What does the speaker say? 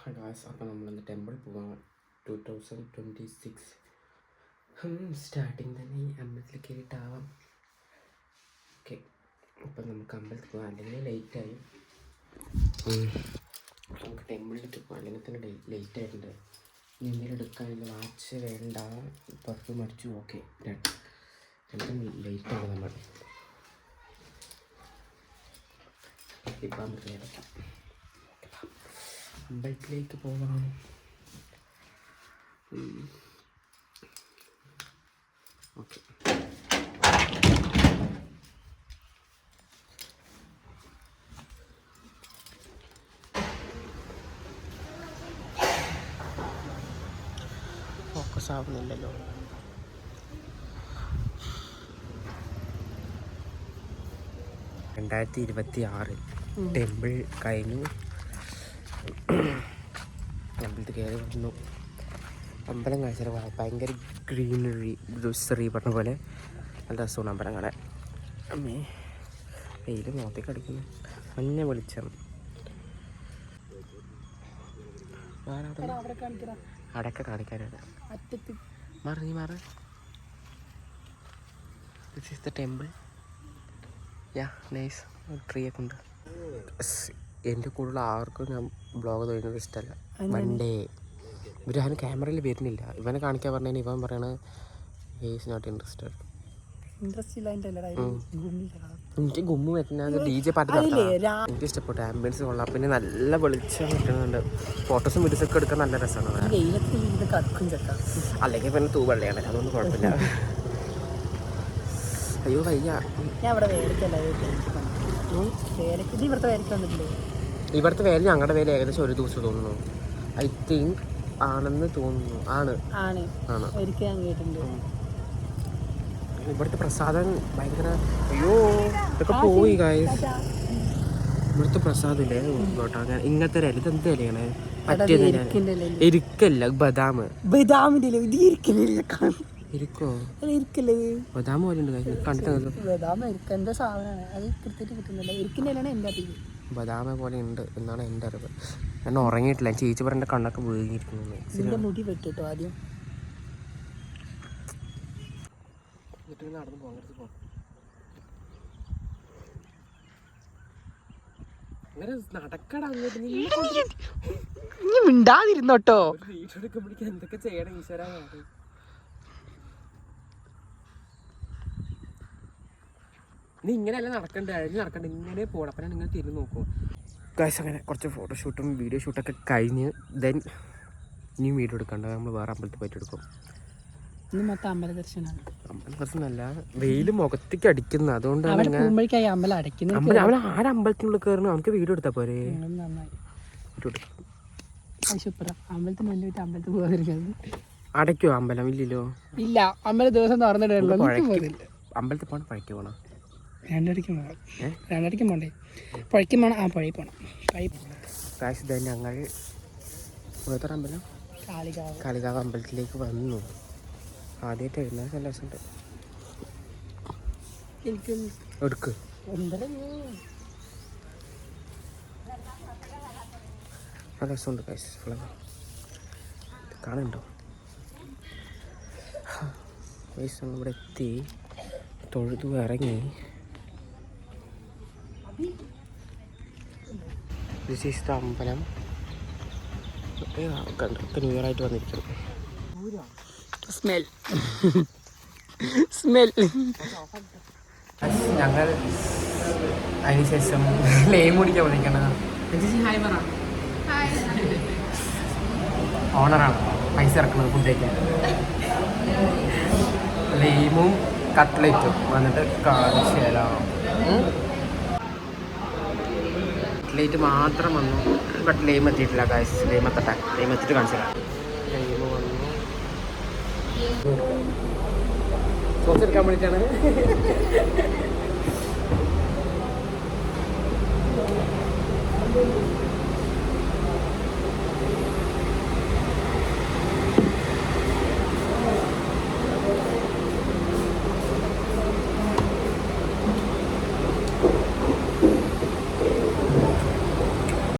അപ്പോൾ നമ്മളിന്ന് ടെമ്പിൾ പോവാം. 2026 സ്റ്റാർട്ടിങ് തന്നെ ഈ അമ്പലത്തിൽ കയറിയിട്ടാവാം. ഓക്കെ, അപ്പം നമുക്ക് അമ്പലത്തിൽ പോകാം, അല്ലെങ്കിൽ ലേറ്റായി. നമുക്ക് ടെമ്പിളിലേക്ക് പോകാം, അല്ലെങ്കിൽ തന്നെ ലേറ്റ് ആയിട്ടുണ്ട്. ഇനി എന്തെങ്കിലും എടുക്കാനില്ല, വാച്ച് വേണ്ട, പെർഫ്യൂം അടിച്ചു. ഓക്കെ, രണ്ടും ലേറ്റാണ്. നമ്മൾ ഇപ്പം അമ്പലത്തിലേക്ക് പോവാം. Okay, focus ആവുന്നില്ലല്ലോ. (2026) ടെമ്പിൾ കഴിഞ്ഞു. അമ്പലത്തിൽ കയറി വന്നു. അമ്പലം കാഴ്ച ഭയങ്കര ഗ്രീനറി, ഗ്രോസറി പറഞ്ഞ പോലെ നല്ല രസമാണ് അമ്പലം കാണാൻ. അമ്മേ, വെയിൽ മുഖത്തേക്ക് അടിക്കുന്നു. മഞ്ഞ വെളിച്ചം. അടക്ക കാണിക്കാനാണ്. മാറി മാറി. This is the temple. Yeah, nice. Tree ഒക്കെ ഉണ്ട്. എൻ്റെ കൂടുതൽ ആർക്കും ഞാൻ ബ്ലോഗ് തോന്നുന്നത് ഇഷ്ടമല്ല. വൺഡേ ഇവരാരും ക്യാമറയിൽ വരുന്നില്ല. ഇവനെ കാണിക്കാൻ പറഞ്ഞാൽ ഇവൻ പറയണത് ഈസ് നോട്ട് ഇൻട്രസ്റ്റഡ്. എനിക്ക് ഗുമ്മു പറ്റുന്നത് DJ പാട്ട് എനിക്ക് ഇഷ്ടപ്പെട്ടു. ആംബിയൻസ് കൊള്ളാം, പിന്നെ നല്ല വെളിച്ചം കിട്ടുന്നുണ്ട്. ഫോട്ടോസും വീഡിയോസും ഒക്കെ എടുക്കാൻ നല്ല രസമാണ്. അല്ലെങ്കിൽ പിന്നെ തൂവെള്ളയാണ്, അതൊന്നും കുഴപ്പമില്ല. അയ്യോ വയ്യ. ഇവിടുത്തെ വേല ഞങ്ങളുടെ വേല ഏകദേശം ഒരു ദിവസം തോന്നുന്നു. ഐ തിങ്ക് ആണെന്ന് തോന്നുന്നു. ആണ്. ഇവിടുത്തെ പ്രസാദം ഭയങ്കര. അയ്യോ, ഇതൊക്കെ പോയി ഗായ്സ്. ഇവിടുത്തെ പ്രസാദം ഇല്ലേ കേട്ടോ, ഇങ്ങനത്തെ ഇല. ഇതെന്ത് ഇലയാണ്? പറ്റിയത് ഇരിക്കല്ല, ബദാം. ഇരിക്കോ? ബദാം പോലെ ഉണ്ട് കണ്ടിട്ട്. ബദാമ പോലെ ഉണ്ട് എന്നാണ് എൻ്റെ അറിവ്. ഞാൻ ഉറങ്ങിയിട്ടില്ല. ചേച്ചി പറഞ്ഞ കണ്ണൊക്കെ വീങ്ങിയിരിക്കുന്നു. മുടി വെട്ടിട്ടോ ആദ്യം. നടന്നു പോകാൻ അങ്ങനെ നടക്കടാ അങ്ങോട്ട്. നീ മിണ്ടാതിരുന്നോട്ടോ. വീഡിയോ എടുക്കുമ്പോഴേക്കും എന്തൊക്കെ ചെയ്യണം ഈശ്വരാ. നീ ഇങ്ങനെയല്ല നടക്കണ്ടേ, അഴിഞ്ഞ് നടക്കണ്ട, ഇങ്ങനെ പോകണം. അപ്പം ഞാൻ നിങ്ങൾ തിരിഞ്ഞ് നോക്കും ഗൈസ്. അങ്ങനെ കുറച്ച് ഫോട്ടോഷൂട്ടും വീഡിയോ ഷൂട്ടൊക്കെ കഴിഞ്ഞ് ദെൻ ഇനിയും വീഡിയോ എടുക്കണ്ട. നമ്മൾ വേറെ അമ്പലത്തിൽ പോയിട്ട് എടുക്കും. മൊത്തം അമ്പല ദർശനമാണ്. അമ്പല ദർശനമല്ല, വെയിൽ മുഖത്തേക്ക് അടിക്കുന്നു. അതുകൊണ്ടാണ് അവൻ ആരമ്പലത്തിനുള്ളിൽ കയറുന്നു. നമുക്ക് വീഡിയോ എടുത്താൽ പോരെ? അടയ്ക്കോ അമ്പലം? ഇല്ലല്ലോ. ഇല്ല, അമ്പലം ദിവസം തുറന്നിട്ടുള്ളൂ. അമ്പലത്തിൽ പോകണം, പഴയ്ക്ക് പോകണം. 2:30 പോകണ്ടേ? പുഴയ്ക്കും പോകണം. ആ പുഴയിൽ പോകണം. കാശ് തന്നെ ഞങ്ങൾ ഓരോരുത്തർ അമ്പലം കാളികാവ് അമ്പലത്തിലേക്ക് വന്നു. ആദ്യമായിട്ട് എഴുതുന്ന നല്ല രസമുണ്ട്. എടുക്ക്. നല്ല രസമുണ്ട് കാശ്. കാണുന്നുണ്ടോ? വയസ്സ് നമ്മളിവിടെ എത്തി, തൊഴുതു ഇറങ്ങി. ദിസ് ഈസ് ദ അമ്പലം. കണ്ടൊക്കെ ന്യൂ ഇയർ ആയിട്ട് വന്നിരിക്കണം. സ്മെൽ ഞങ്ങൾ അതിനുശേഷം ലെയിം കുടിക്കാൻ വിളിക്കണം. ഓണറാണ് പൈസ ഇറക്കുന്നത് ഫുഡ് കഴിക്കാൻ. ലെയിമും കട്ട്ലേറ്റും വന്നിട്ട് കാണിച്ചു തരാം. കട്ട്ലേറ്റ് മാത്രം വന്നു, ബട്ട് ലെയിം എത്തിയിട്ടില്ല ഗൈസ്. ലെയിം എത്തട്ടെ, ലെയിം എത്തിയിട്ട് കാണിച്ചു തരാം. ലെയിം വന്നു. സോസ് എടുക്കാൻ വേണ്ടിയിട്ടാണ്.